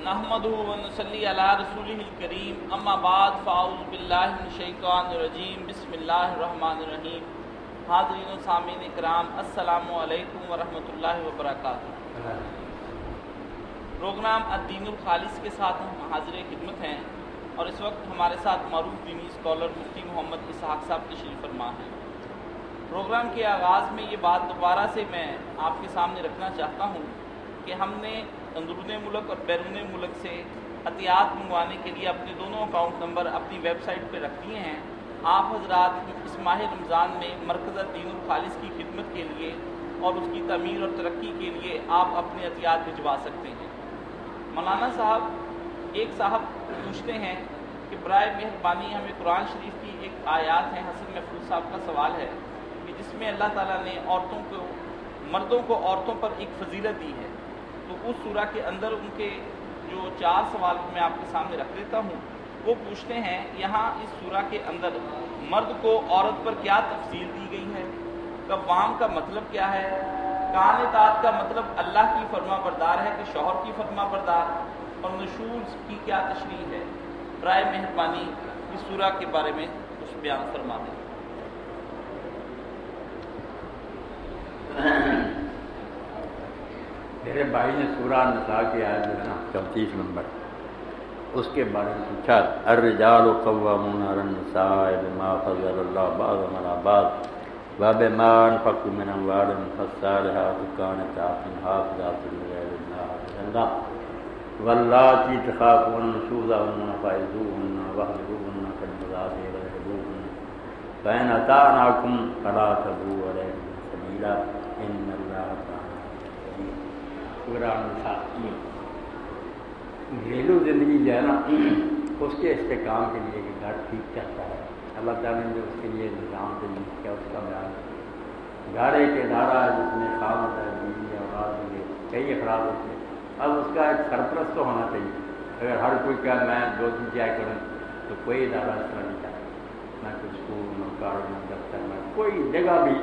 نحمدہ ونصلی علی رسولہ الکریم اما بعد فاعوذ باللہ من الشیطان الرجیم بسم اللہ الرحمن الرحیم۔ حاضرین و سامعین اکرام، السلام علیکم ورحمۃ اللہ وبرکاتہ۔ پروگرام الدین الخالص کے ساتھ ہم حاضر خدمت ہیں اور اس وقت ہمارے ساتھ معروف دینی اسکالر مفتی محمد اسحاق صاحب تشریف فرما ہیں۔ پروگرام کے آغاز میں یہ بات دوبارہ سے میں آپ کے سامنے رکھنا چاہتا ہوں کہ ہم نے اندرون ملک اور بیرون ملک سے عطیات منگوانے کے لیے اپنے دونوں اکاؤنٹ نمبر اپنی ویب سائٹ پہ رکھ دیے ہیں۔ آپ حضرات اس ماہ رمضان میں مرکز الدین الخالص کی خدمت کے لیے اور اس کی تعمیر اور ترقی کے لیے آپ اپنے عطیات بھجوا سکتے ہیں۔ مولانا صاحب ایک صاحب پوچھتے ہیں کہ برائے مہربانی ہمیں قرآن شریف کی ایک آیات ہے، حسن محفوظ صاحب کا سوال ہے کہ جس میں اللہ تعالیٰ نے مردوں کو عورتوں پر ایک فضیلت دی ہے، تو اس سورہ کے اندر ان کے جو 4 سوال میں آپ کے سامنے رکھ دیتا ہوں۔ وہ پوچھتے ہیں یہاں اس سورہ کے اندر مرد کو عورت پر کیا تفصیل دی گئی ہے، قوام کا مطلب کیا ہے، قانتات کا مطلب اللہ کی فرما بردار ہے کہ شوہر کی فرما بردار، اور نشوز کی کیا تشریح ہے۔ برائے مہربانی اس سورہ کے بارے میں کچھ بیان فرما دیں۔ میرے بھائی نے سورہ نساء کی آیت جو ہے نا 34 نمبر، اس کے بارے میں پوچھا، الرجال قوامون علی النساء بما فضل اللہ بعضهم علی بعض وبما انفقوا من اموالهم فالصالحات قانتات حافظات للغیب بما حفظ اللہ واللاتی تخافون نشوزهن فعظوهن واهجروهن في المضاجع واضربوهن فإن أطعنكم فلا تبغوا عليهن سبیلا ان اللہ سورہ نساء۔ گھریلو زندگی جو ہے نا اس کے استحکام کے لیے کہ گھر ٹھیک چلتا ہے، اللہ تعالیٰ نے جو اس کے لیے نظام تجویز کیا اس کا بیان۔ گھر ایک ادارہ ہے جس میں خاوند ہے، بیوی، اولاد ہوگی، کئی افراد ہوتے ہیں۔ اب اس کا ایک سرپرست تو ہونا چاہیے۔ اگر ہر کوئی کہ میں جو کیا کروں تو کوئی ادارہ اس طرح نہیں چلتا، نہ کوئی اسکول، نہ کالج، نہ دفتر، نہ کوئی جگہ بھی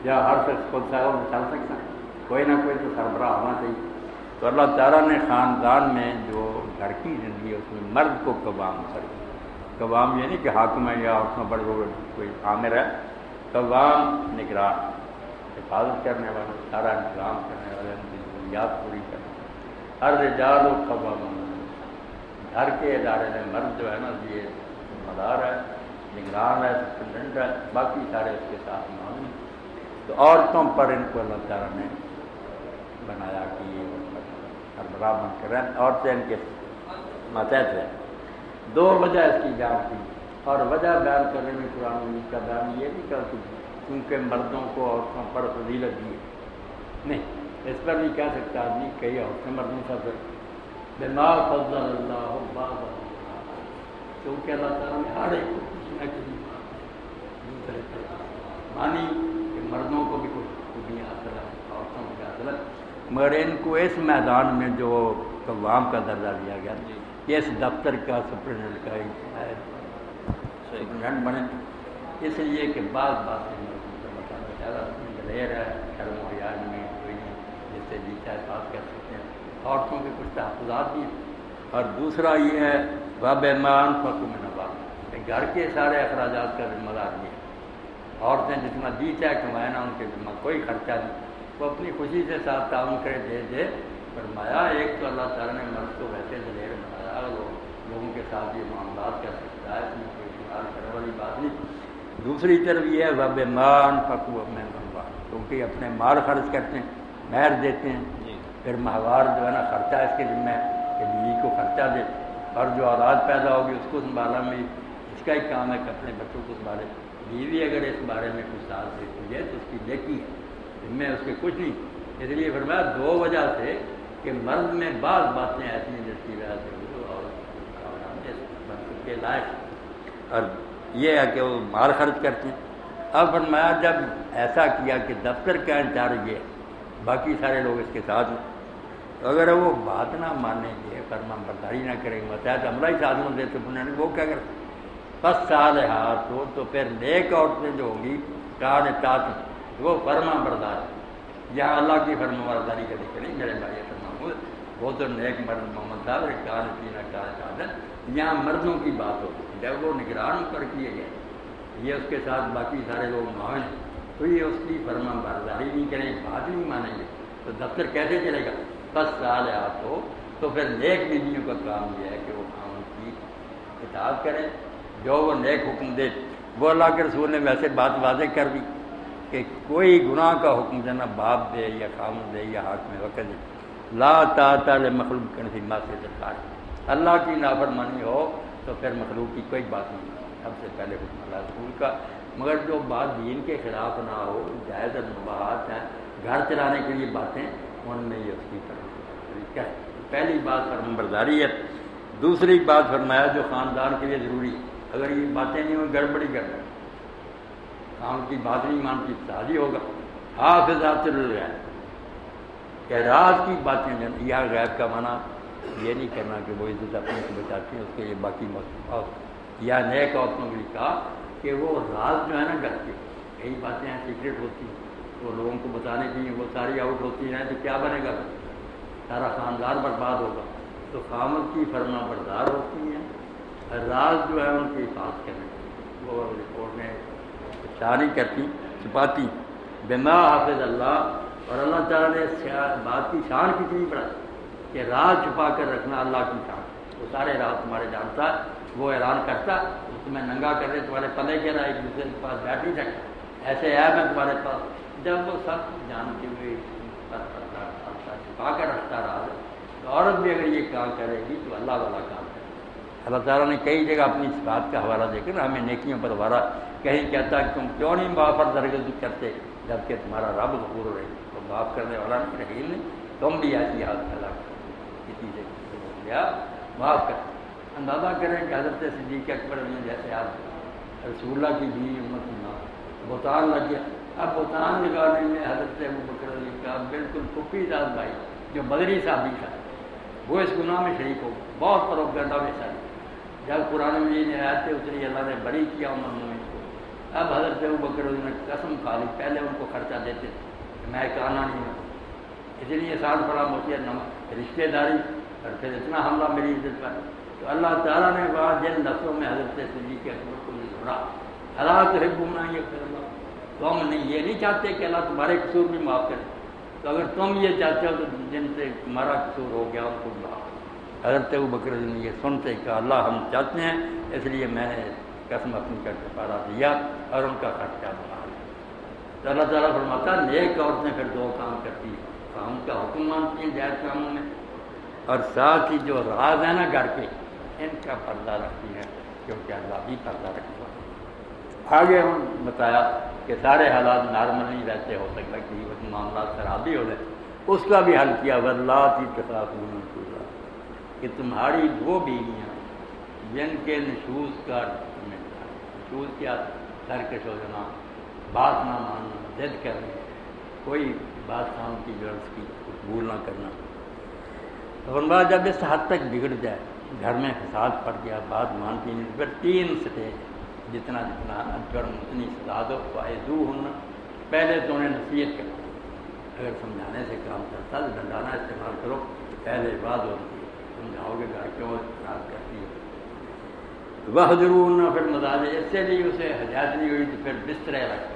جہاں ہر شخص خود سا چل سکتا ہے، کوئی نہ کوئی تو سربراہ ہونا چاہیے۔ تو اللہ تعالیٰ نے خاندان میں جو گھر کی زندگی ہے اس میں مرد کو قوام کر دیا۔ قوام یہ نہیں کہ حاکم ہے یا عورتوں پر کوئی عامر ہے، قوام نگران، حفاظت کرنے والا، سارا انتظام کرنے والا، ان کی ضروریات پوری کرنے والا۔ الرجال قوامون، گھر کے ادارے میں مرد جو ہے نا یہ ذمہ دار ہے، نگران ہے، سپرنٹینڈنٹ ہے، باقی سارے اس کے ساتھ معاون ہیں۔ تو عورتوں پر ان کو اللہ تعالیٰ نے بنایا کہ یہ سربراہ بن کر رہیں، عورتیں ان کے ماتحت ہیں۔ 2 وجہ اس کی بیان کی، اور وجہ بیان کرنے میں قرآن مجید کا بیان یہ نہیں کرتی کیونکہ مردوں کو عورتوں پر فضیلت دی نہیں، اس پر نہیں کہہ سکتا آدمی کئی عورتیں مردوں سے بما فضل اللہ بعضهم، کیونکہ اللہ تعالیٰ نے ہر ایک کو کسی نہ کسی دوسرے پر مانی کہ مردوں کو بھی کچھ خوبیاں حاصل ہیں، عورتوں کو بھی حاصل ہے، مگر ان کو اس میدان میں جو قوام کا درجہ دیا گیا کہ اس دفتر کا سپرنٹینڈنٹ کا سپرنٹینڈنٹ بنے، اس لیے کہ بعض باتیں دلیر ہے، شرم و حیا میں کوئی نہیں، جس سے جی چاہے بات کر سکتے ہیں، عورتوں کے کچھ تحفظات بھی ہیں۔ اور دوسرا یہ ہے وبما انفقوا من اموالهم، کہ گھر کے سارے اخراجات کا ذمہ دار بھی ہے۔ عورتیں جتنا جی چاہے کمائیں نا، ان کے ذمہ کوئی خرچہ نہیں، وہ اپنی خوشی سے ساتھ تعاون کرے، دے فرمایا۔ ایک تو اللہ تعالیٰ نے مرد کو ویسے دلیر بنایا، وہ لوگوں کے ساتھ یہ معاملات کر سکتا ہے، اس میں کوئی شمار کرنے والی بات نہیں۔ دوسری طرف یہ ہے وبما انفقوا من اموالهم، کیونکہ اپنے مال خرچ کرتے ہیں، مہر دیتے ہیں، پھر ماہوار جو ہے نا خرچہ اس کے ذمہ ہے کہ بیوی کو خرچہ دے، اور جو اولاد پیدا ہوگی اس کو سنبھالنا میں اس کا ہی کام ہے کہ اپنے بچوں کو سنبھالے۔ بیوی اگر اس بارے میں کچھ ساتھ دیتی ہے تو اس کی نیکی ہے، ذمہ اس کے کچھ نہیں۔ اس لیے فرمایا 2 وجہ سے کہ مرد میں بعض باتیں ایسی ہیں جس کی وجہ سے وہ اور کے لائق، اور یہ ہے کہ وہ مال خرچ کرتے ہیں۔ اب فرمایا جب ایسا کیا کہ دفتر کا انچارج یہ، باقی سارے لوگ اس کے ساتھ ہیں، اگر وہ بات نہ مانیں گے، فرما برداری نہ کریں گے، متحد عملہ ہی سازوں سے سپرنٹینڈنٹ وہ کیا کریں، بس صالحات ہو تو پھر نیک عورتیں جو ہوگی قانتات وہ فرما بردار، یہاں اللہ کی فرما برداری کا ذکر نہیں، میرے بھائی فرما وہ تو نیک مرد محمد صاحب کان پینا کان یہاں مردوں کی بات ہوتی ہے، جب وہ نگران پر کیے گئے یہ اس کے ساتھ باقی سارے لوگ معاون ہیں تو یہ اس کی فرما برداری نہیں کریں، بات نہیں مانیں گے تو دفتر کیسے چلے گا؟ بس صالحات ہو تو پھر نیک بیویوں کا کام یہ ہے کہ وہ خاوند کی اطاعت کریں، جو وہ نیک حکم دے۔ وہ اللہ کے رسول نے ویسے بات واضح کر دی کہ کوئی گناہ کا حکم دینا باپ دے یا خاوند دے یا حاکم وقت دے، لا طاعۃ لمخلوق فی معصیۃ الخالق، اللہ کی نافرمانی ہو تو پھر مخلوق کی کوئی بات نہیں، سب سے پہلے حکم اللہ رسول کا۔ مگر جو بات دین کے خلاف نہ ہو، جائز المباحات ہیں، گھر چلانے کے لیے باتیں، ان میں یہ اس کی طرح ہے۔ پہلی بات فرمان برداری ہے۔ دوسری بات فرمایا جو خاندان کے لیے ضروری ہے، اگر یہ باتیں نہیں ہوئی گڑبڑی گڑبڑ، کام کی بات نہیں مانتی شادی ہوگا۔ حافظات للغیب، کہ راز کی باتیں یا غیب کا معنی یہ نہیں کرنا کہ وہ عزت اپنے سے بچاتی ہیں اس کے یہ باقی موت، یا نیک عورتوں کے لیے کہا کہ وہ راز جو ہے نا گھر کے کئی باتیں ہیں سیکرٹ ہوتی ہیں تو لوگوں کو بتانے کی وہ ساری آؤٹ ہوتی ہیں تو کیا بنے گا؟ سارا خاندان برباد ہوگا۔ تو خامد کی فرما بردار ہوتی ہیں، راز جو ہے ان کی حفاظت کرنے کی، وہ رپورٹ میں اچھا نہیں کرتی، چھپاتی۔ بما حافظ اللہ، اور اللہ تعالیٰ نے اس بات کی شان کتنی بڑھائی کہ راز چھپا کر رکھنا اللہ کی شان، وہ سارے راز تمہارے جانتا، وہ اعلان کرتا، تمہیں ننگا کر دے تمہارے پلے کے رہا، ایک دوسرے کے پاس بیٹھ نہیں سکتا، ایسے ہے میں تمہارے پاس، جب وہ سب جانتے ہوئے چھپا کر رکھتا رہا تو عورت بھی اگر یہ کام کرے گی تو اللہ والا کام کرے۔ اللہ تعالیٰ نے کئی جگہ اپنی اس بات کا حوالہ دے کر ہمیں نیکیوں پر حوالہ کہیں کہتا کہ تم کیوں نہیں معاف پر درگزر کرتے جبکہ تمہارا رب غفور رہے، تو معاف کرنے والا نہیں، رحیم نہیں، تم بھی ایسی حالت پیدا کسی سے گیا معاف کر۔ اندازہ کریں کہ حضرت صدیق اکبر میں جیسے آپ رسول اللہ کی بھی امت نہ بہتان لگ گیا، اب بہتان لگانے میں حضرت ابوبکر علی کا بالکل پھپھی داد بھائی جو بدری صحابی تھا وہ اس گناہ میں شریک ہو، بہت پروپیگنڈا میں ساری۔ جب قرآن مجید نے آیتیں اتری اللہ نے بری کیا عمر مومن کو، اب حضرت ابوبکر علی نے قسم کھا لی، پہلے ان کو خرچہ دیتے تھے میں کہنا نہیں ہوں، اس لیے آسان پڑا موقع رشتے داری اور پھر اتنا حملہ میری عزت پر۔ تو اللہ تعالیٰ نے بعض جن لفظوں میں حضرت صدیق اکبر کو نہیں چھوڑا، اللہ تحبون ان یغفر اللہ، تم نہیں یہ نہیں چاہتے کہ اللہ تمہارے قصور بھی معاف کرے، تو اگر تم یہ چاہتے ہو تو جن سے تمہارا قصور ہو گیا ان کو معاف۔ حضرت ابوبکر نے یہ سنتے کہ اللہ ہم چاہتے ہیں اس لیے میں نے قسم اپنی کا کفارہ دیا اور ان کا خرچہ بڑھا لیا۔ تو اللہ تعالیٰ فرماتا نیک عورتیں پھر دو کام کرتی ہیں، کام کا حکم مانتی ہیں جائز کاموں میں، اور ساتھ ہی جو راز ہے نا گھر کے ان کا پردہ رکھتی ہیں، کیونکہ اللہ بھی پردہ رکھتا ہے۔ آگے ہم بتایا کہ سارے حالات نارمل نہیں رہتے، ہو سکتا ہے کہ وہ معاملات خرابی ہو جائے، اس کا بھی حل کیا واللاتی تخافون نشوزہن، کہ تمہاری وہ بیویاں جن کے نشوز کا نشوز کیا سرکش ہو جانا، بات نہ ماننا، ضد کرنا، کوئی بات کام کی غرض کی قبول نہ کرنا۔ فرمایا جب اس حد تک بگڑ جائے، گھر میں فساد پڑ گیا، بات مانتی نہیں، پھر 3 سٹیج، جتنا جرم اتنی سزا دو، فائزوہن، پہلے تو انہیں نصیحت کرو، اگر سمجھانے سے کام کرتا تو ڈنڈانا استعمال کرو، پہلے بات ہوتی ہے سمجھاؤ گے گھر کیوں خراب کرتی ہے۔ وَاهْجُرُوهُنَّ فِي الْمَضَاجِعِ، اس سے بھی اسے ہدایت نہیں ہوئی تو پھر بسترے رکھو،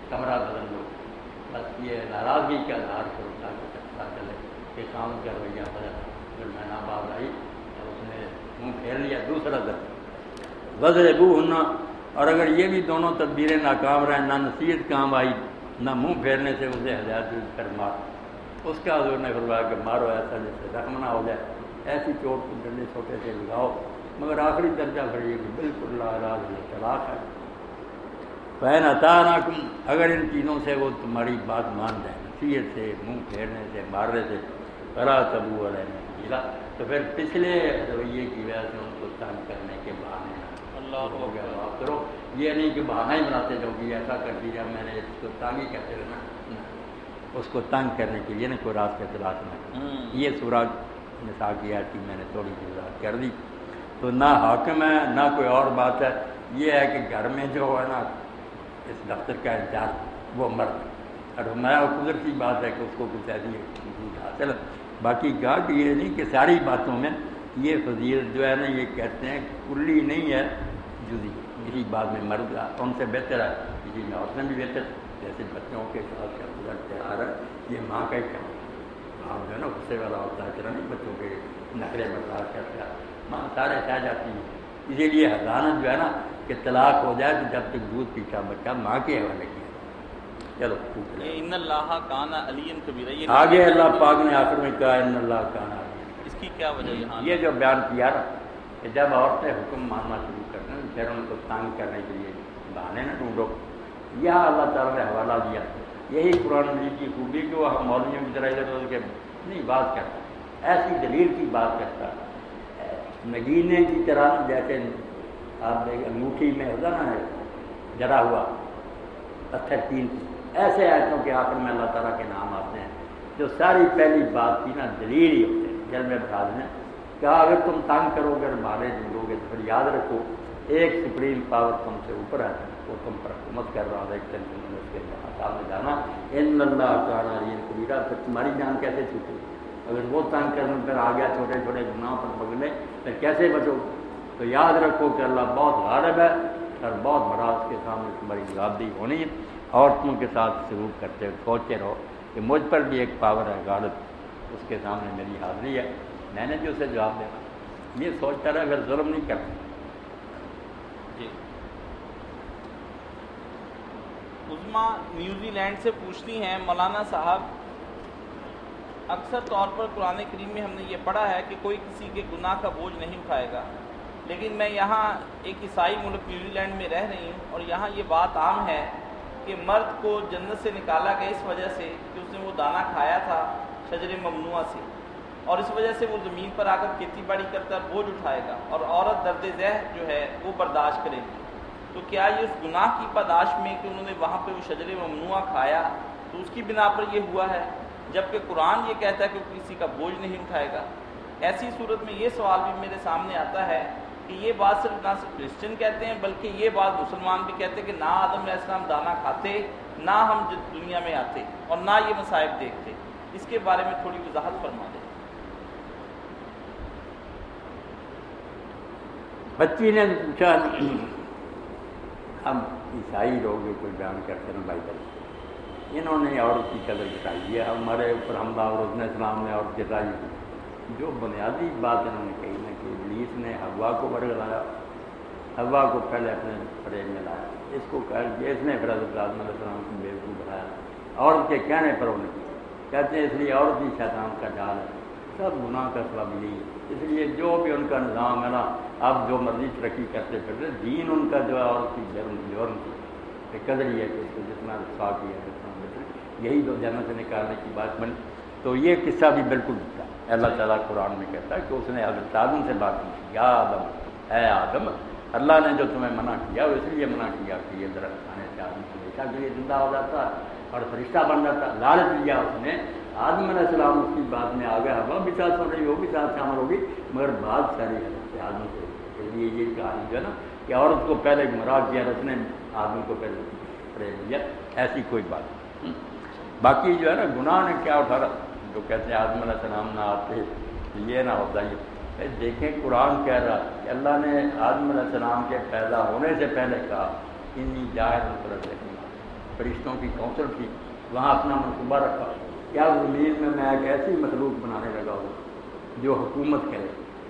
کمرہ بدل دو، بس یہ ناراضگی کا اظہار کرو تاکہ پتہ چلے کہ کام کا رویہ بدل۔ پھر میں ناباز آئی تو اس نے منہ پھیر لیا دوسرا درد۔ وَاضْرِبُوهُنَّ، اور اگر یہ بھی دونوں تدبیریں ناکام رہیں، نہ نصیحت کام آئی نہ منہ پھیرنے سے اسے ہدایت ہوئی، پھر مار۔ اس کا حضور نے فرمایا کہ مارو ایسا جس سے زخم نہ ہو جائے، ایسی چوٹ کو ڈنڈے چھوٹے سے لگاؤ، مگر آخری درجہ پھر یہ کہ بالکل لا راز طلاق ہے۔ فَإِنْ أَطَاعْنَكُمْ، اگر ان چیزوں سے وہ تمہاری بات مان جائے، نصیحت سے، منہ پھیرنے سے، مارنے سے، فَلَا تَبُغُوا عَلَيْهِنَّ سَبِيلًا، تو پھر پچھلے رویے کی وجہ سے ان کو تنگ کرنے کے بہانے اللہ ہو گیا معاف کرو، یہ نہیں کہ بہانہ ہی بناتے جو کہ ایسا کر دیا میں نے اس کو تنگ ہی کرتے رہنا، اس کو تنگ کرنے کے لیے نا کوئی راستہ تلاش نہ، یہ سورہ نساء کی آیت کی میں نے تھوڑی سی وضاحت کر دی۔ تو نہ حاکم ہے نہ کوئی اور بات ہے، یہ ہے کہ گھر میں جو ہے نا اس دفتر کا انچارج وہ مرد ہے، اور میں قدرتی بات ہے کہ اس کو کچھ ایسی حاصل باقی کہا کہ یہ نہیں کہ ساری باتوں میں یہ فضیلت جو ہے نا یہ کہتے ہیں کلی نہیں ہے، جزئی، کسی بات میں مرد ان سے بہتر ہے، کسی میں عورتیں بھی بہتر، جیسے بچوں کے ساتھ کا گزرتے آ رہا ہے یہ ماں کا ہی کام ہے، جو ہے نا غصے والا ہوتا ہے چلا نہیں بچوں کے نخرے برداشت کرتا ہے، ماں سارے سہ جاتی ہے، اسی لیے حضانت جو ہے نا کہ طلاق ہو جائے تو جب تک دودھ پیتا بچہ ماں کے حوالے کیا۔ چلو ان اللہ کان علی کبیرہ، یہ آگے اللہ پاک نے آخر میں کہا ان اللہ کان علی، اس کی کیا وجہ یہاں؟ یہ جو بیان کیا نا کہ جب عورتیں حکم ماننا شروع کرتے ہیں پھر ان کو تنگ کرنے کے لیے بہانے نہ ڈھونڈو، یہاں اللہ تعالیٰ نے حوالہ دیا، یہی قرآن مجید کی خوبی کہ وہ مولویوں کی طرح ادھر ادھر کے نہیں بات کرتا، ایسی دلیل کی بات کرتا، نگینے کی طرح، جیسے آپ دیکھ انگوٹھی میں ہوتا نا جڑا ہوا پتھر تین، ایسے آیتوں کے آخر میں اللہ تعالیٰ کے نام آتے ہیں جو ساری پہلی بات کی نا دلیل ہی ہوتے ہیں، جل میں بتا دیں کہا اگر تم تنگ کرو گے مارے ڈھونڈو گے تو پھر یاد رکھو ایک سپریم پاور تم سے اوپر ہے، وہ تم پر حکومت کر رہا ہے، ایک دن تم نے اس کے سامنے جانا ان اللہ کان علی کبیرہ، پھر تمہاری جان کیسے چھوٹے؟ اگر وہ تنگ کرنے پھر آ گیا چھوٹے چھوٹے گناہوں پر پکڑنے پھر کیسے بچو؟ تو یاد رکھو کہ اللہ بہت غالب ہے اور بہت بڑا، اس کے سامنے تمہاری غلابی ہونی ہے، عورتوں کے ساتھ سلوک کرتے ہوئے سوچتے رہو کہ مجھ پر بھی ایک پاور ہے غالب، اس کے سامنے میری حاضری ہے، میں نے بھی اسے جواب دینا، یہ سوچتا رہا اگر ظلم نہیں کرتا۔ جی عظما نیوزی لینڈ سے پوچھتی ہیں مولانا صاحب، اکثر طور پر قرآن کریم میں ہم نے یہ پڑھا ہے کہ کوئی کسی کے گناہ کا بوجھ نہیں اٹھائے گا، لیکن میں یہاں ایک عیسائی ملک نیوزی لینڈ میں رہ رہی ہوں اور یہاں یہ بات عام ہے کہ مرد کو جنت سے نکالا گیا اس وجہ سے کہ اس نے وہ دانہ کھایا تھا شجر ممنوعہ سے، اور اس وجہ سے وہ زمین پر آ کر کھیتی باڑی کرتا بوجھ اٹھائے گا، اور عورت درد ذہ جو ہے وہ برداشت کرے گی، تو کیا یہ اس گناہ کی پاداش میں کہ انہوں نے وہاں پہ وہ شجر ممنوعہ کھایا تو اس کی بنا پر یہ ہوا ہے، جبکہ قرآن یہ کہتا ہے کہ وہ کسی کا بوجھ نہیں اٹھائے گا؟ ایسی صورت میں یہ سوال بھی میرے سامنے آتا ہے کہ یہ بات صرف نہ صرف کرسچن کہتے ہیں بلکہ یہ بات مسلمان بھی کہتے ہیں کہ نہ آدم علیہ السلام دانہ کھاتے، نہ ہم دنیا میں آتے، اور نہ یہ مصائب دیکھتے، اس کے بارے میں تھوڑی وضاحت فرما دیں۔ بچی نے پوچھا ہم عیسائی لوگ کوئی بیان کرتے ہیں بائبل، انہوں نے عورت کی قدر بتائی ہے، ہمارے اوپر حملہ اور حسن اسلام نے عورت جتائی، جو بنیادی بات انہوں نے کہی نا کہ ابلیس نے حوا کو برگلایا، حوا کو پہلے اپنے فریب میں لایا، اس کو اس نے پھر حضرت آدم علیہ السلام کو بیوقوف بنایا، عورت کے کہنے پر انہوں نے کہتے ہیں اس لیے عورت ہی شیطان کا جال ہے، سب گناہ کا سبب یہی ہے، اس لیے جو بھی ان کا نظام ہے نا اب جو مرضی ترقی کرتے پھرتے، دین ان کا جو ہے عورت کی جرم کی قدر ہی ہے کہ اس کو جتنا رسوا کیا ہے اتنا بہتر، یہی جو جنت سے نکالنے کی بات بنی۔ تو یہ قصہ بھی بالکل ہوتا ہے، اللہ تعالیٰ قرآن میں کہتا ہے کہ اس نے حضرت آدم سے بات کی، یا آدم، اے آدم، اللہ نے جو تمہیں منع کیا وہ اس لیے منع کیا کہ یہ درخت کھانے سے آدم ہمیشہ کے لیے زندہ ہو جاتا اور فرشتہ بن جاتا، لالچ لیا اس نے، آدم علیہ السلام اس کی بات میں آ گیا، ہوا بھی ساتھ سن رہی، وہ بھی ساتھ شامل ہوگی، مگر بات ساری حضرت آدم سے، اس لیے یہ کہانی جو ہے نا کہ عورت کو پہلے گمراہ کیا، اس نے آدمی کو پہلے فریب دیا، ایسی کوئی بات نہیں۔ باقی جو ہے نا گناہ نے کیا اٹھا رہا، جو کہتے ہیں آدم علیہ السلام نہ آتے یہ نہ ہوتا، یہ دیکھیں قرآن کہہ رہا کہ اللہ نے آدم علیہ السلام کے پیدا ہونے سے پہلے کہا انی جاعل فی الارض خلیفہ، فرشتوں کی کونسل تھی، وہاں اپنا منصوبہ رکھا، کیا زمین میں ایک ایسی مخلوق بنانے لگا ہوں جو حکومت کرے۔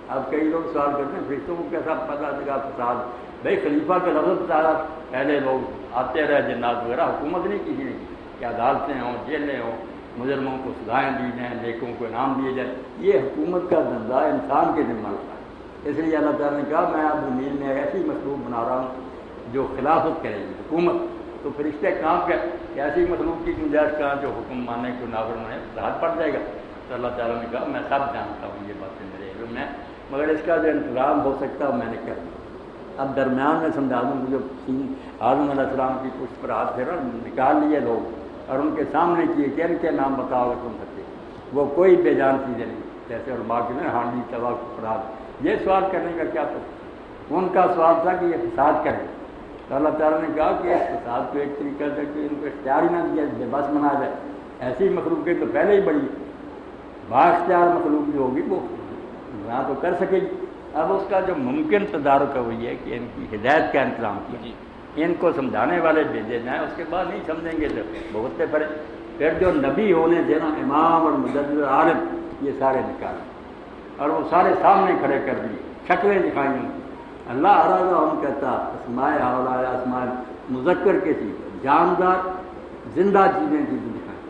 اب کئی لوگ سوال کرتے ہیں فرشتوں کو کیسا پتہ لگا فساد، بھائی خلیفہ کا لفظ بتایا، پہلے لوگ آتے رہے جنات وغیرہ، حکومت نہیں کسی نے کی، کہ عدالتیں ہوں، جیلیں ہوں، مجرموں کو سزائیں دی جائیں، نیکوں کو انعام دیے جائیں، یہ حکومت کا دھندا انسان کے ذمہ ہوتا ہے۔ اس لیے اللہ تعالیٰ نے کہا میں اب زمین میں ایسی مخلوق بنا رہا ہوں جو خلافت کرے گی، حکومت، تو فرشتے کام کر کہ ایسی مخلوق کی گنجائش کہاں جو حکم ماننے کو نافرمانے راحت پڑ جائے گا۔ تو اللہ تعالیٰ نے کہا میں سب جانتا ہوں، یہ باتیں میرے علم میں، مگر اس کا جو انتظام ہو سکتا ہے میں نے کر دیا۔ اب درمیان میں سمجھا دوں جو آدم علیہ السلام کی پشت پر ہاتھ پھیرا، نکال لیے لوگ اور ان کے سامنے کیے کہ ان کے نام بتاؤ تم سکتے، وہ کوئی بے جان چیزیں نہیں، جیسے علماء کے نا ہانڈی توا فراز، یہ سوال کرنے کا کیا پتہ، ان کا سوال تھا کہ یہ فساد کرے، تو اللہ تعالیٰ نے کہا کہ اس فساد کو ایک طریقہ سے کہ ان کو اختیار ہی نہ دیا، بے بس بنا جائے، ایسی مخلوقیں تو پہلے ہی بڑی بااختیار مخلوق جو ہوگی وہ گناہ تو کر سکے گی. اب اس کا جو ممکن تدارک ہے وہ یہ ہے کہ ان کی ہدایت کا انتظام کیا، ان کو سمجھانے والے بھیجے جائیں، اس کے بعد نہیں سمجھیں گے تو بہت پڑے. پھر جو نبی ہونے تھے نا، امام اور مجدد عالم، یہ سارے نکالے اور وہ سارے سامنے کھڑے کر دیے، شکلیں دکھائیں. اللہ ارادہ ہم کہتا اسماء اولا اسماء مذکر کے چیز، جاندار زندہ چیزیں کی دکھائیں،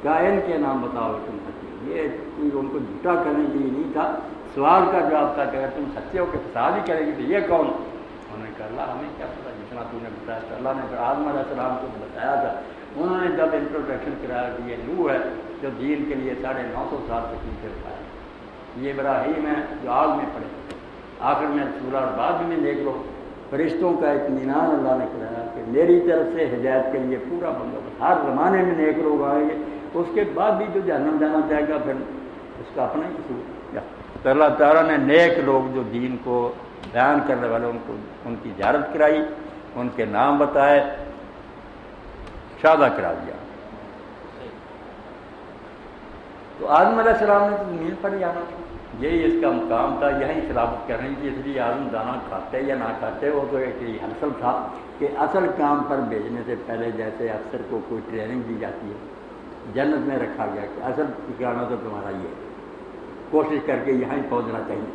کیا ان کے نام بتاؤ تم سچے. یہ کوئی ان کو جھوٹا کرنے کے لیے نہیں تھا، سوال کا جواب تھا کہ اگر تم سچے ہو کہ فساد ہی کرے گی تو یہ کون؟ انہوں نے کہا اللہ ہمیں کیا پتا جتنا تو نے بتایا تھا. اللہ نے پھر آدم علیہ السلام کو بتایا تھا. انہوں نے جب انٹروڈکشن کرایا کہ یہ نوح ہے جو دین کے لیے 950 سال تک پایا، یہ ابراہیم ہے جو آگ میں پڑے. آخر میں سورہ اور بعد میں دیکھ لو فرشتوں کا اطمینان اللہ نے کرایا کہ میری طرف سے ہدایت کے لیے پورا بندوبست، ہر زمانے میں نیک لوگ آئیں گے. اس کے بعد بھی جو جہنم جانا چاہے گا پھر اس کا اپنا ہی قصور. تو اللہ تعالیٰ نے نیک لوگ جو دین کو بیان کرنے والے ان کی زیارت کرائی، ان کے نام بتائے، شادہ کرا دیا. تو آدم علیہ السلام نے تو زمین پر ہی آنا تھا، یہی اس کا مقام تھا، یہی خلافت کرنی تھی. اس لیے آدم دانا کھاتے یا نہ کھاتے وہ تو ایک ہی اصل تھا کہ اصل کام پر بھیجنے سے پہلے جیسے افسر کو کوئی ٹریننگ دی جاتی ہے، جنت میں رکھا گیا کہ اصل ٹھکانہ تو تمہارا یہ ہے، کوشش کر کے یہاں ہی پہنچنا چاہیے.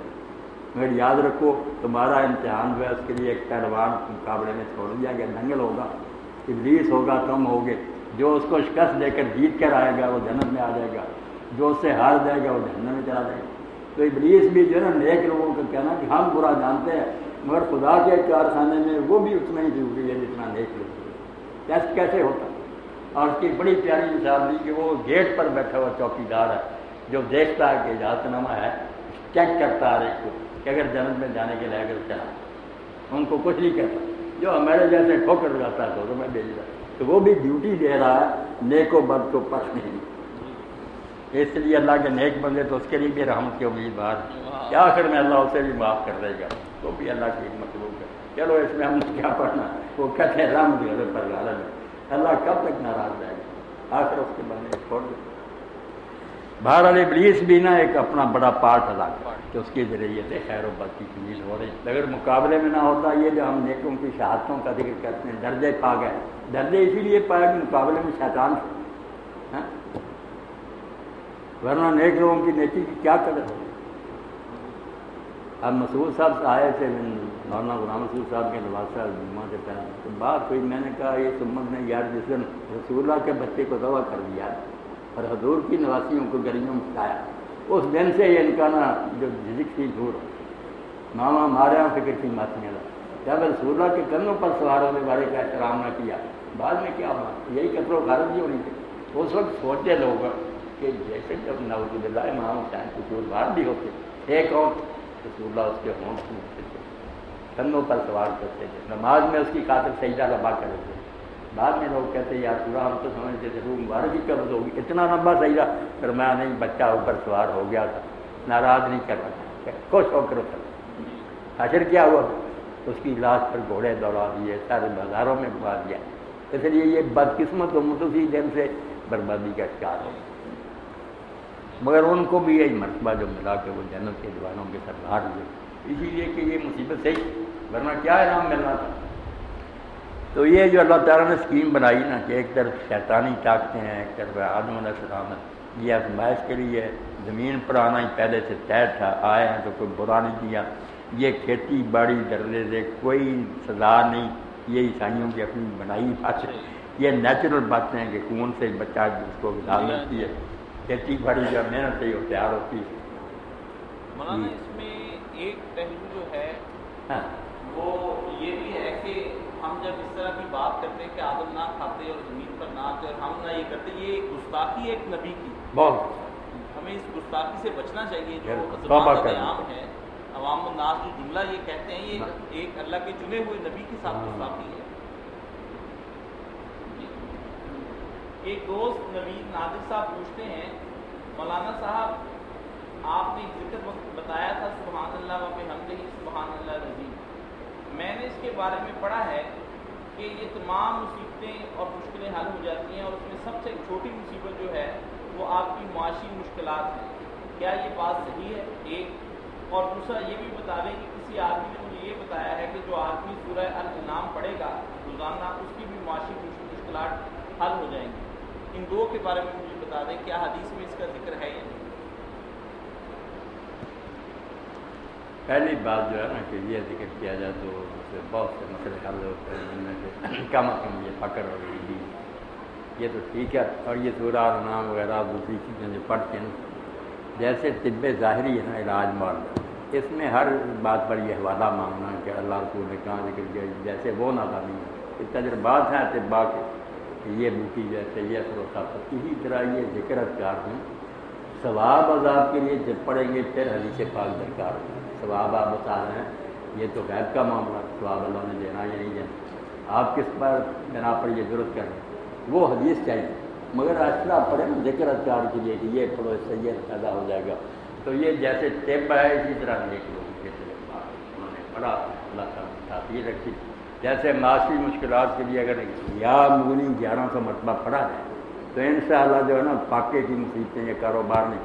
مگر یاد رکھو تمہارا امتحان جو ہے اس کے لیے ایک پہلوان مقابلے میں چھوڑ دیا گیا، دنگل ہوگا، ابلیس ہوگا، تم ہوگے. جو اس کو شکست دے کر جیت کر آئے گا وہ جنت میں آ جائے گا، جو اس سے ہار جائے گا وہ جہنم میں چلا جائے گا. تو ابلیس بھی جو ہے نا نیک لوگوں کا کہنا کہ ہم برا جانتے ہیں مگر خدا کے کارخانے میں وہ بھی اتنا ہی ضروری ہے جتنا نیک لوگ. ٹیسٹ کیسے ہوتا؟ اور اس کی بڑی پیاری مثال دی کہ وہ گیٹ پر بیٹھا ہوا چوکیدار ہے جو دیکھتا ہے کہ اجازت نامہ ہے، چیک کرتا ہے ایک کو کہ اگر جنت میں جانے کے لے کر چلا، ان کو کچھ نہیں کہتا. جو ہمارے جیسے ٹھوکر لگاتا ہے تو میں بھیج رہا تو وہ بھی ڈیوٹی دے رہا ہے، نیک و بد کو پرکھ نہیں. اس لیے اللہ کے نیک بندے تو اس کے لیے بھی رحمت کے امیدوار ہیں کہ آخر میں اللہ اسے بھی معاف کر دے گا، تو بھی اللہ کی ایک مخلوق ہے. چلو اس میں ہم نے کیا پڑھنا، وہ کہتے ہیں رحمت غضب پر غالب ہے، اللہ کب تک ناراض رہے گا، آخر اس کے بندے چھوڑ دے. بہرحال ابلیس بھی نا ایک اپنا بڑا پارٹ ادا کر کہ اس کے ذریعے سے خیر و بد کی تمیز ہو رہی. اگر مقابلے میں نہ ہوتا یہ جو ہم نیکوں کی شہادتوں کا ذکر کرتے ہیں، درجے پا گئے. درجے اسی لیے پایا کہ مقابلے میں شیطان تھے، ورنہ نیک لوگوں کی نیکی کی کیا قدر ہو. اب مسعود صاحب آئے تھے مولانا غلام مسعود صاحب کے نواسہ جمعہ سے پہلے، تو بات ہوئی، میں نے کہا یہ سمت نے یار جس دن رسول اللہ کے بچے کو دوا کر دیا اور حضور کی نواسیوں کو گلیوں میں کھایا، اس دن سے یہ ان کا نا جو جھجک تھی دور ہو. ماما ہمارے یہاں فکر کی ماتیاں لگا، جب رسول اللہ کے کندھوں پر سوار ہونے والے کا احترام نہ کیا، بعد میں کیا ہوا؟ یہی قتل و غارت ہی ہونی تھی. اس وقت سوچے لوگ کہ جیسے جب نعوذ باللہ امام حسین قصوروار بھی ہوتے، ایک اور رسول اللہ اس کے ہونٹ سنتے تھے، کندھوں پر سوار کرتے تھے، نماز میں اس کی خاطر سجدہ لمبا کرتے تھے. بعد میں لوگ کہتے ہیں یا سورہ ہم تو سمجھتے تھے روح مبارک ہی قبض ہوگی، اتنا لمبا سجدہ. پھر میں نہیں، بچہ اوپر سوار ہو گیا تھا، ناراض نہیں کرنا، خوش ہو کر حشر کیا ہوا، اس کی لاش پر گھوڑے دوڑا دیے، سارے بازاروں میں گھما دیا. اس لیے یہ بدقسمت امت اسی دن سے بربادی کا شکار ہو. مگر ان کو بھی یہی مرتبہ جو ملا کہ وہ جنت کے جوانوں کے سردار ہوئے، اسی لیے کہ یہ مصیبت صحیح، ورنہ کیا انعام ملنا تھا. تو یہ جو اللہ تعالیٰ نے اسکیم بنائی نا کہ ایک طرف شیطانی طاقتیں ہیں، ایک طرف آدم علیہ السلام ہے، یہ آزمائش کے لیے زمین پر آنا ہی پہلے سے طے تھا. آئے ہیں تو کوئی برا نہیں کیا. یہ کھیتی باڑی درجے سے کوئی سزا نہیں، یہ عیسائیوں کی اپنی بنائی بات ہے. یہ نیچرل باتیں ہیں کہ خون سے بچہ اس کو غذا ملتی ہے، کھیتی باڑی جو محنت سے تیار ہوتی ہے. مولانا اس میں ایک پہلو جو ہے وہ یہ بھی ہے کہ ہم جب اس طرح کی بات کرتے ہیں کہ آدم نہ کھاتے اور زمین پر نہ آتے اور ہم نہ یہ کرتے، یہ گستاخی ایک نبی کی، بہت ہمیں اس گستاخی سے بچنا چاہیے جو زبان عام ہے. عوام الناس جو جملہ یہ کہتے ہیں یہ ایک اللہ کے چنے ہوئے نبی کے ساتھ گستاخی ہے. ایک دوست نوید نادر صاحب پوچھتے ہیں مولانا صاحب آپ نے ذکر وقت بتایا تھا سبحان اللہ و بحمدہ سبحان اللہ العظیم، میں نے اس کے بارے میں پڑھا ہے کہ یہ تمام مصیبتیں اور مشکلیں حل ہو جاتی ہیں اور اس میں سب سے چھوٹی مصیبت جو ہے وہ آپ کی معاشی مشکلات ہیں. کیا یہ بات صحیح ہے؟ ایک اور دوسرا یہ بھی بتا دیں کہ کسی آدمی نے مجھے یہ بتایا ہے کہ جو آدمی سورہ الانعام پڑھے گا روزانہ اس کی بھی معاشی مشکلات حل ہو جائیں گی. ان دو کے بارے میں مجھے بتا دیں کیا حدیث میں اس کا ذکر ہے یا نہیں؟ پہلی بات جو ہے نا کہ یہ ذکر کیا جائے تو اس سے بہت سے مسئلے حل ہوتے ہیں جن میں سے کم از کم یہ فقر اور غریبی یہ تو ٹھیک ہے. اور یہ سورہ الانعام وغیرہ دوسری چیزیں جو پڑھتے ہیں جیسے طب ظاہری ہے نا علاج معالجہ اس میں ہر بات پر یہ حوالہ مانگنا کہ اللہ رسول نے کہاں ذکر کیا جیسے وہ نادانی ہے. تجربات ہیں طبا کے کہ یہ بوٹی جیسے یہ اثر ہوتا ہے اسی طرح یہ ذکر اذکار ہیں ثواب عذاب کے لیے جب پڑھیں گے پھر حدیث پاک درکار ہے. ثواب آپ بتا رہے ہیں یہ تو غیب کا معاملہ ثواب اللہ نے دینا یا نہیں دینا آپ کس پر بنا پر یہ ضرورت کر رہے ہیں وہ حدیث چاہیے مگر اشرا پڑھیں نا ذکر اذکار کے لیے کہ یہ پڑھو اس سے یہ پیدا ہو جائے گا. تو یہ جیسے طب ہے اسی طرح نیک لوگوں کے انہوں نے پڑھا اللہ تعالیٰ نے تعطیل رکھی. جیسے معاشی مشکلات کے لیے اگر یا مغنی 1100 مرتبہ پڑھا جائے تو انشاءاللہ جو ہے نا پاکے کی مصیبتیں یہ کاروبار نہیں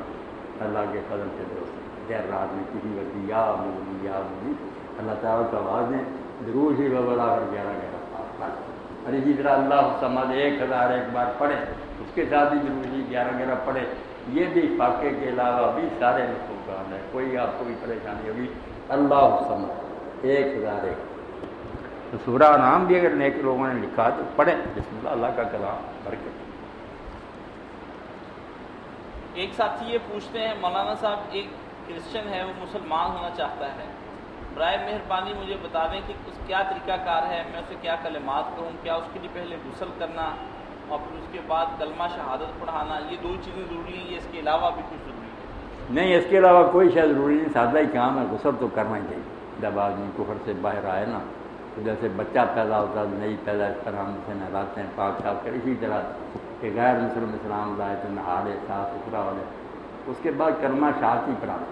اللہ کے فضل سے درست دیر رات میں کسی وقت یا مغنی اللہ تعالیٰ کو آواز دیں ضرور ہی ببلا کر 11 پڑھ. اور اسی طرح اللہ سمجھ 1000 ایک بار پڑھے اس کے ساتھ بھی ضرور ہی 11 پڑھے. یہ بھی فاقے کے علاوہ بھی سارے نسخوں کا ہے کوئی آپ کو بھی پریشانی ہوگی اللہ سمجھ 1001 تو سورہ نام بھی اگر نیک لوگوں نے لکھا تو پڑھیں بسم اللہ اللہ کا کلام برکت. ایک ساتھی یہ پوچھتے ہیں مولانا صاحب ایک کرسچن ہے وہ مسلمان ہونا چاہتا ہے برائے مہربانی مجھے بتا دیں کہ اس کیا طریقہ کار ہے میں اسے کیا کلمات کروں کیا اس کے لیے پہلے غسل کرنا اور پھر اس کے بعد کلمہ شہادت پڑھانا یہ 2 چیزیں ضروری ہیں یہ اس کے علاوہ بھی کچھ ضروری ہے؟ نہیں اس کے علاوہ کوئی شاید ضروری نہیں سادہ ہی کام ہے غسل تو کرنا ہی چاہیے. جب آدمی کفر سے باہر آئے نا تو جیسے بچہ پیدا ہوتا ہے نئی پیدائش پر ہم اسے نہلاتے ہیں پاک صاف کر اسی طرح کہ غیر مسلم اسلام لائے تو نہا لے صاف ستھرا ہو جائے اس کے بعد کلمہ شہادت ہی پڑھانا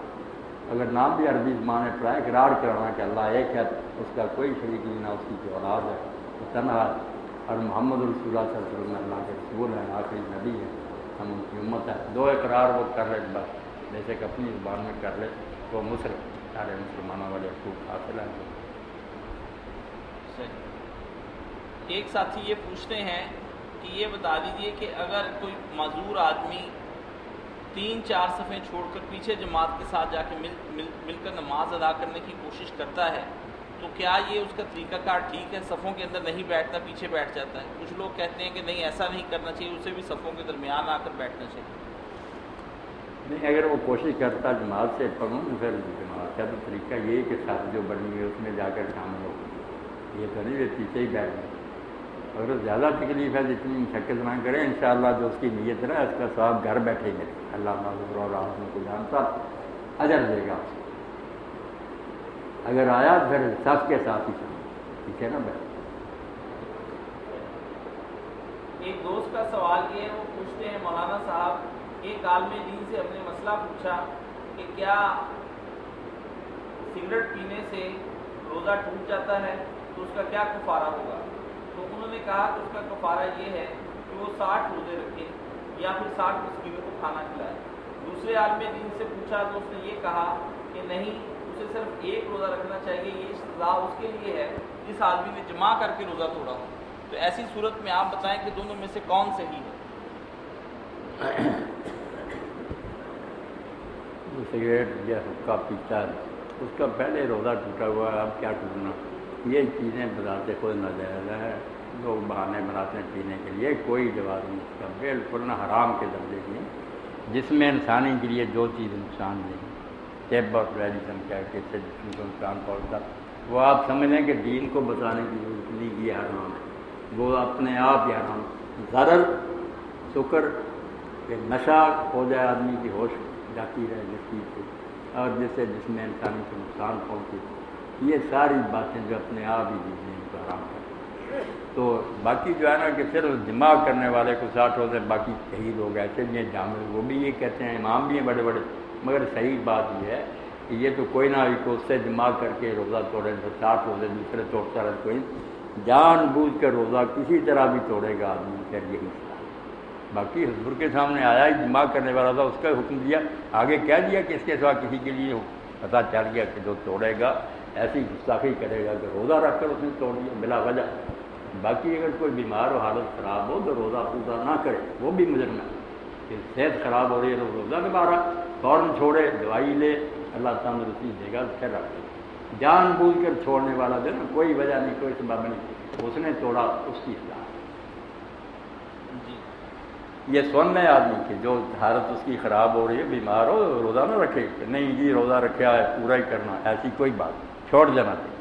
اگر نام بھی عربی زبان میں پڑھا اقرار کرنا کہ اللہ ایک ہے اس کا کوئی شریک نہیں نہ اس کی جو اولاد ہے وہ تنہا اور محمد رسول اللہ صلی اللہ علیہ وسلم اللہ کے رسول ہیں آخری نبی ہے ہم ان کی امت ہے. 2 اقرار وہ کر لے بس جیسے کہ اپنی زبان میں کر لے وہ مسلم سارے مسلمانوں والے حقوق حاصل ہیں. ایک ساتھی یہ پوچھتے ہیں کہ یہ بتا دیجئے کہ اگر کوئی معذور آدمی 3-4 صفیں چھوڑ کر پیچھے جماعت کے ساتھ جا کے مل کر نماز ادا کرنے کی کوشش کرتا ہے تو کیا یہ اس کا طریقہ کار ٹھیک ہے؟ صفوں کے اندر نہیں بیٹھتا پیچھے بیٹھ جاتا ہے. کچھ لوگ کہتے ہیں کہ نہیں ایسا نہیں کرنا چاہیے اسے بھی صفوں کے درمیان آ کر بیٹھنا چاہیے. نہیں اگر وہ کوشش کرتا جماعت سے پڑھوں پھر جماعت کا تو طریقہ یہی کہ ساتھ جو بنی ہوئی ہے اس میں جا کر شامل ہو یہ تو نہیں پیچھے ہی بیٹھ جائے. اگر زیادہ تکلیف ہے جتنی مشقت نہ کرے انشاءاللہ جو اس کی نیت رہے اس کا ثواب گھر بیٹھے ہی ملے. اللہ معذور اور رحمت کو جانتا اجر دے گا. اگر آیا پھر صف کے ساتھ ہی ٹھیک ہے نا بیٹھ. ایک دوست کا سوال یہ ہے وہ پوچھتے ہیں مولانا صاحب ایک عالم دین سے ہم نے مسئلہ پوچھا کہ کیا سگریٹ پینے سے روزہ ٹوٹ جاتا ہے تو اس کا کیا کفارہ ہوگا؟ تو انہوں نے کہا کہ اس کا کفارہ یہ ہے کہ وہ 60 روزے رکھے یا پھر 60 مسکینوں کو کھانا کھلائے. دوسرے عالم دین سے پوچھا تو اس نے یہ کہا کہ نہیں اسے صرف 1 روزہ رکھنا چاہیے یہ سزا اس کے لیے ہے جس آدمی نے جمع کر کے روزہ توڑا ہو. تو ایسی صورت میں آپ بتائیں کہ دونوں میں سے کون صحیح ہے؟ جو سگریٹ یا حقہ پیتا ہے اس کا پہلے روزہ ٹوٹا ہوا ہے اب کیا ٹوٹنا. یہ چیزیں بتاتے خود ناجائز ہے لوگ بہانے بناتے ہیں پینے کے لیے کوئی جواز نہیں اس کا بالکل نہ حرام کے درجے کی جس میں انسانی کے لیے جو چیز نقصان نہیں طب اور ٹریڈیشن کیا کہ اس سے جسم کو نقصان پہنچتا وہ آپ سمجھ لیں کہ دین کو بتانے کی ضرورت نہیں یہ حرام ہے وہ اپنے آپ ہی حرام. ضرر شکر کہ نشہ ہو جائے آدمی کی ہوش جاتی رہے جس چیز سے اور جس سے جس میں انسانی کو نقصان پہنچے یہ ساری باتیں جو اپنے آپ ہی چیزیں ان کو حرام کریں. تو باقی جو ہے نا کہ صرف دماغ کرنے والے کو 60 روزے باقی کئی لوگ ایسے بھی ہیں جامع وہ بھی یہ کہتے ہیں امام بھی ہیں بڑے بڑے مگر صحیح بات یہ ہے کہ یہ تو کوئی نہ کو اس سے دماغ کر کے روزہ توڑے تو 60 روزے دوسرے توڑتا رہے کوئی جان بوجھ کر روزہ کسی طرح بھی توڑے گا آدمی پھر یہی باقی حضور کے سامنے آیا ہی دماغ کرنے والا تھا، اس کا حکم دیا، آگے کہہ دیا کہ اس کے سوا کسی کے لیے پتہ چل گیا کہ جو توڑے گا ایسی گستاخی کرے گا کہ روزہ رکھ کر اس نے توڑ دیا بلا وجہ۔ باقی اگر کوئی بیمار ہو، حالت خراب ہو تو روزہ پورا نہ کرے، وہ بھی مجرم ہے۔ کہ صحت خراب ہو رہی ہے تو روزہ نہیں مارا، فوراً چھوڑے، دوائی لے، اللہ تندرستی دے گا، پھر رکھ دے۔ جان بوجھ کر چھوڑنے والا جو نا کوئی وجہ نہیں، کوئی سبب نہیں، اس نے توڑا، اس کی اصلاح۔ یہ سن ہے آدمی کہ جو حالت اس کی خراب ہو رہی ہے، بیمار ہو، روزہ نہ رکھے، نہیں جی روزہ رکھا ہے پورا ہی کرنا، ایسی کوئی بات چھوڑ جانا چاہیے۔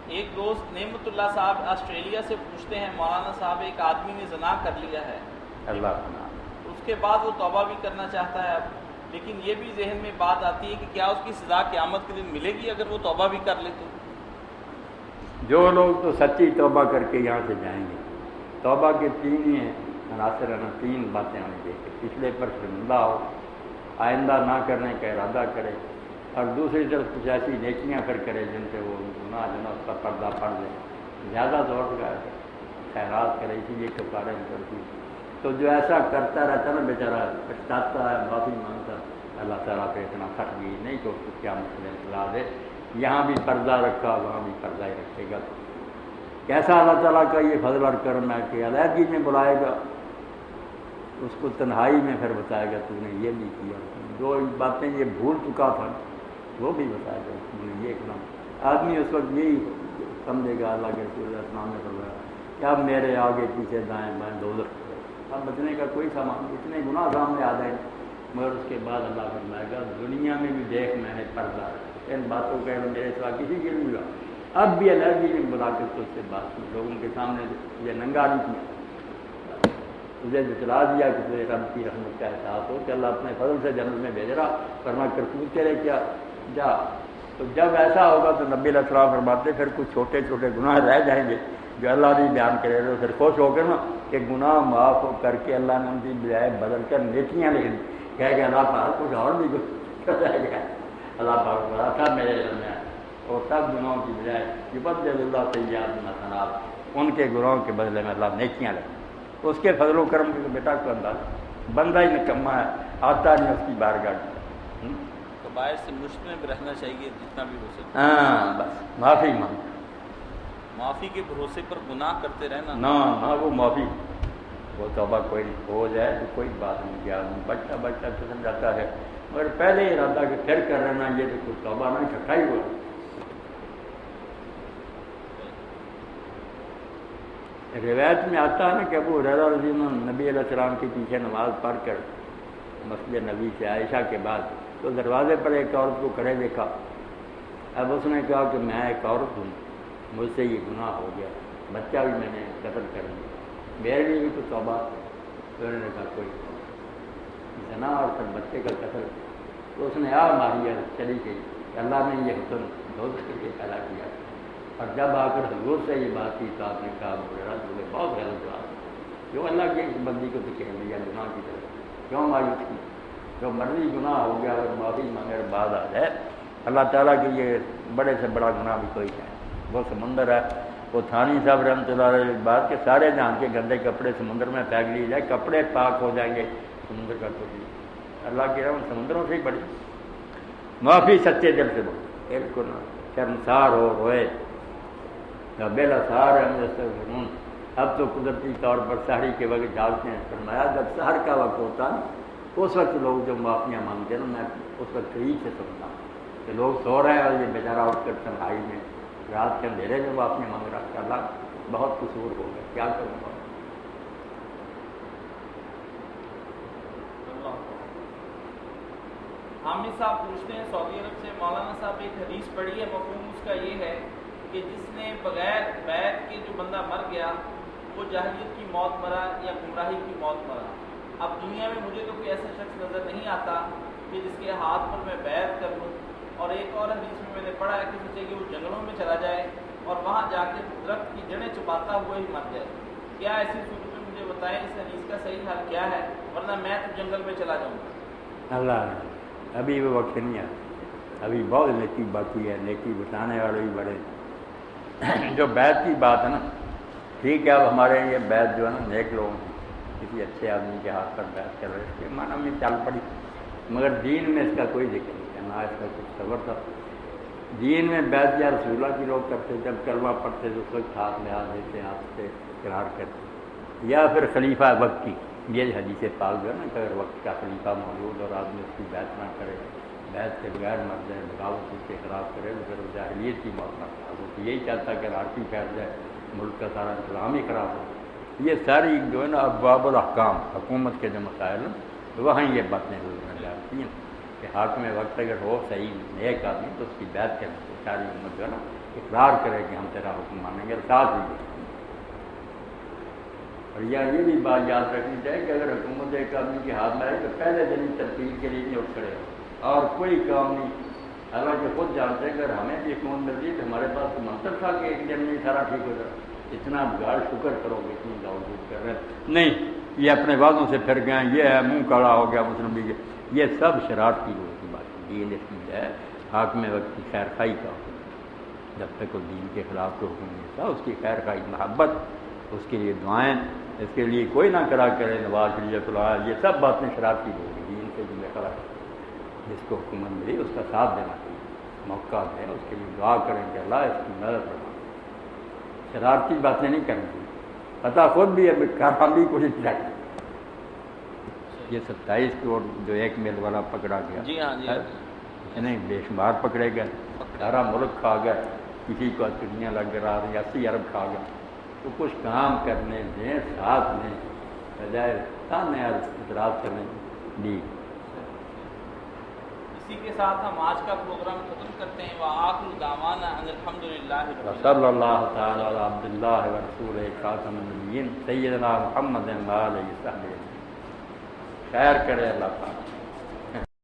ایک دوست نعمت اللہ صاحب آسٹریلیا سے پوچھتے ہیں، مولانا صاحب ایک آدمی نے زنا کر لیا ہے، اللہ پناہ۔ اس کے بعد وہ توبہ بھی کرنا چاہتا ہے اب، لیکن یہ بھی ذہن میں بات آتی ہے کہ کیا اس کی سزا قیامت کے دن ملے گی اگر وہ توبہ بھی کر لے تو؟ جو لوگ تو سچی توبہ کر کے یہاں سے جائیں گے، توبہ کے تین ہی ہیں عناصر، تین باتیں ہمیں دیکھیں، پچھلے پر شرمندہ ہو، آئندہ نہ کرنے کا ارادہ کرے، اور دوسری طرف کچھ ایسی نیکیاں پھر کرے جن سے وہ گناہ جو نا اس کا پردہ پڑ دے، زیادہ زور لگا کر خیرات کرے، اسی لیے کفارے میں کرتی۔ تو جو ایسا کرتا رہتا نا بیچارہ، پچھتاتا ہے، معافی مانگتا، اللہ تعالیٰ پہ اتنا کھٹ گئی نہیں کہ اس کو کیا مسئلہ اطلاع دے، یہاں بھی پردہ رکھا، وہاں بھی پردہ ہی رکھے گا۔ کیسا اللہ تعالیٰ کا یہ فضل اور کرم ہے کہ علیحدگی میں بلائے گا، اس کو تنہائی میں پھر بتائے گا تو نے یہ بھی کیا، جو باتیں یہ بھول چکا تھا وہ بھی بتائے گا تو نے یہ کام۔ آدمی اس وقت یہی سمجھے گا، اللہ کے رسول علیہ السلام نے فرمایا کہ اب میرے آگے پیچھے دائیں بائیں دوزخ، اب بچنے کا کوئی سامان، اتنے گناہ سامنے آ جائیں، مگر اس کے بعد اللہ فرمائے گا دنیا میں بھی دیکھ میں نے پردہ، ان باتوں کا علم میرے سوا کسی کے نہیں ہوا، اب بھی علیحدگی میں بلا کے تجھ سے بات کی، لوگوں کے سامنے یہ ننگا نہیں کیا، تجھے جتلا دیا کہ تجھے رب کی رحمت کا احساس ہو کہ اللہ اپنے فضل سے جنت میں بھیج رہا، فرما کرتوت تیرے کیا جا۔ تو جب ایسا ہوگا تو نبی علیہ السلام فرماتے پھر کچھ چھوٹے چھوٹے گناہ رہ جائیں گے جو اللہ نہیں بیان کرے گا، پھر خوش ہو کر نا کہ گناہ معاف کر کے اللہ نے ان کی بجائے بدل کر نیکیاں لکھ دی، کہہ کہ اللہ پاک کچھ اور بھی کچھ رہ گیا، اللہ پاک بڑا تھا میرے علم میں، اور سب گناہوں کی بجائے یبدل اللہ سیئات حسنات، ان کے گناہوں کے بدلے میں اللہ نیکیاں لگے، اس کے فضل و کرم کے بیٹا کو انداز، بندہ ہی نکما ہے، آتا نہیں اس کی بارگاہ کی، کبائر سے مجتنب رہنا چاہیے جتنا بھی ہو سکے، ہاں بس معافی مانگ، معافی کے بھروسے پر گناہ کرتے رہنا نہ وہ معافی، وہ توبہ کوئی ہو جائے تو کوئی بات نہیں کہ آدمی بچتا بچتا قسم جاتا ہے، مگر پہلے ارادہ کہ پھر کر رہنا یہ تو کچھ توبہ نہیں چھٹا ہی ہوا۔ روایت میں آتا ہے نا کہ ابو ہریرہ رضی اللہ عنہ نبی علیہ السلام کے پیچھے نماز پڑھ کر مسجد نبی سے عائشہ کے بعد تو دروازے پر ایک عورت کو کھڑے دیکھا، اب اس نے کہا کہ میں ایک عورت ہوں، مجھ سے یہ گناہ ہو گیا، بچہ بھی میں نے قتل کر دیا، میرے لیے بھی تو توبہ، تو انہوں نے کہا کوئی زنا اور پھر بچے کا قتل، تو اس نے ماری چلی گئی کہ اللہ نے یہ حکم دوزخ کے لیے پیدا کیا، اور جب آ کر حضور سے یہ بات کی تو آپ نے کہا مجھے بہت غلط بات، جو اللہ کے اس بندی کو تو کہہ دیا گناہ کی طرف کیوں مایوس کی، جو مرضی گناہ ہو گیا اور معافی مانگے بعد آ جائے، اللہ تعالیٰ کے یہ بڑے سے بڑا گناہ بھی کوئی ہے، وہ سمندر ہے، وہ تھانی صاحب رحمۃ اللہ علیہ بات کہ سارے جہاں کے گندے کپڑے سمندر میں پھینک لیے جائے، کپڑے پاک ہو جائیں گے، سمندر کا کچھ نہیں، اللہ کی رحمت سمندروں سے ہی بڑی، معافی سچے دل سے بڑھ، ایک کو نہ شرمسار ہو روئے بیلا سہار ہے، اب تو قدرتی طور پر سحری کے وقت جاگتے ہیں، فرمایا جب سحر کا وقت ہوتا ہے اس وقت لوگ جو معافیاں مانگتے ہیں نا، میں اس وقت قریب سے سنتا ہوں کہ لوگ سو رہے ہیں اور یہ بیچارہ اٹھ کر تنہائی میں رات کے اندھیرے میں معافیاں مانگ رہا کہ اللہ بہت قصور ہو گیا، کیا کروں گا۔ حامد صاحب پوچھتے ہیں سعودی عرب سے، مولانا صاحب ایک حدیث پڑھی ہے، مفہوم اس کا یہ ہے کہ جس نے بغیر بیعت کے جو بندہ مر گیا وہ جاہلیت کی موت مرا یا گمراہی کی موت مرا۔ اب دنیا میں مجھے تو کوئی ایسا شخص نظر نہیں آتا کہ جس کے ہاتھ پر میں بیعت کر لوں، اور ایک اور حدیث میں نے پڑھا ہے کہ سوچے کہ وہ جنگلوں میں چلا جائے اور وہاں جا کے درخت کی جڑیں چباتا ہوا ہی مر جائے، کیا ایسی صورت میں مجھے بتائیں اس حدیث کا صحیح حل کیا ہے، ورنہ میں تو جنگل میں چلا جاؤں گا۔ اللہ ابھی وہ وقت نہیں آتا، ابھی بہت نیکی باقی ہے، نیکی بتانے والے بھی بڑے، جو بیعت کی بات ہے نا ٹھیک ہے، اب ہمارے یہ بیعت جو ہے نا نیک لوگ کسی اچھے آدمی کے ہاتھ پر بیعت کر رہے اس کے معنی میں چل پڑی، مگر دین میں اس کا کوئی ذکر نہیں کرنا، اس کا کچھ خبر تھا دین میں بیعت یا رسول اللہ کی لوگ کرتے، جب کلمہ پڑھتے تو اس وقت ہاتھ میں ہاتھ دیتے ہیں، آپ سے اقرار کرتے، یا پھر خلیفہ وقت کی یہ حدیث پاک جو ہے نا کہ اگر وقت کا خلیفہ موجود اور آدمی اس کی بیعت نہ کرے، بیعت کے بغیر مر جائے، بغاوت اس کے خلاف کرے تو پھر جاہلیت کی موت نہ وہ تو یہی چاہتا کہ لڑکی پھیل جائے، ملک کا سارا انتظام ہی خراب ہو۔ یہ ساری جو ہے نا ابواب الاحکام حکومت کے جو مسائل ہیں وہاں یہ باتیں نظر آتی ہیں کہ حاکم وقت اگر ہو صحیح نیک آدمی تو اس کی بیعت کرنے سے ساری امت جو ہے نا اقرار کرے کہ ہم تیرا حکم مانیں گے، اور ساتھ بھی اور یہ بھی بات یاد رکھنی چاہیے کہ اگر حکومت ایک آدمی کے ہاتھ میں آئے تو پہلے دن ہی ترتیب کے لیے نہیں اٹھ کھڑے ہو اور کوئی کام نہیں، حالانکہ خود جانتے ہیں اگر ہمیں بھی حکومت ملتی تو ہمارے پاس تو منصب تھا کہ ایک دن میں سارا ٹھیک ہو جائے، اتنا بگاڑ شکر کرو گے اتنی باوجود کر رہے ہیں نہیں، یہ اپنے وعدوں سے پھر گئے، یہ ہے منہ کڑا ہو گیا مسلم بھی، یہ سب شرارت کی لوگوں کی بات ہے۔ دین اس کی ہے حاکم وقت کی خیر خائی کا حکم، جب تک وہ دین کے خلاف کو حکم نہیں تھا اس کی خیر خائی محبت، اس کے لیے دعائیں، اس کے لیے کوئی نہ کرا کرے نواز شریعت اللہ، یہ سب باتیں شرارت کی لوگ دین سے جو خلا، جس کو حکومت ملی اس کا ساتھ دینا چاہیے، موقع دیں اس کے لیے دعا کریں کہ اللہ اس کی مدد کرنا، شرارتی باتیں نہیں کرنی چاہیے، پتہ خود بھی اب ہم بھی کوشش کریں۔ یہ 27 کروڑ جو ایک میل والا پکڑا گیا، جی ہاں جی نہیں بے شمار پکڑے گئے، سارا ملک کھا گیا، کسی کو چڑیاں لگ رہا 80 ارب کھا گیا، تو کچھ کام کرنے دیں ساتھ میں بجائے تانے اور اعتراض کرنے دی۔ اسی کے ساتھ ہم آج کا پروگرام ختم کرتے ہیں، وآخر دعوانا ان الحمدللہ صلی اللہ تعالی علی عبداللہ ورسولہ خاتم النبیین سیدنا محمد علیہ السلام۔ خیر کرے اللہ تعالیٰ۔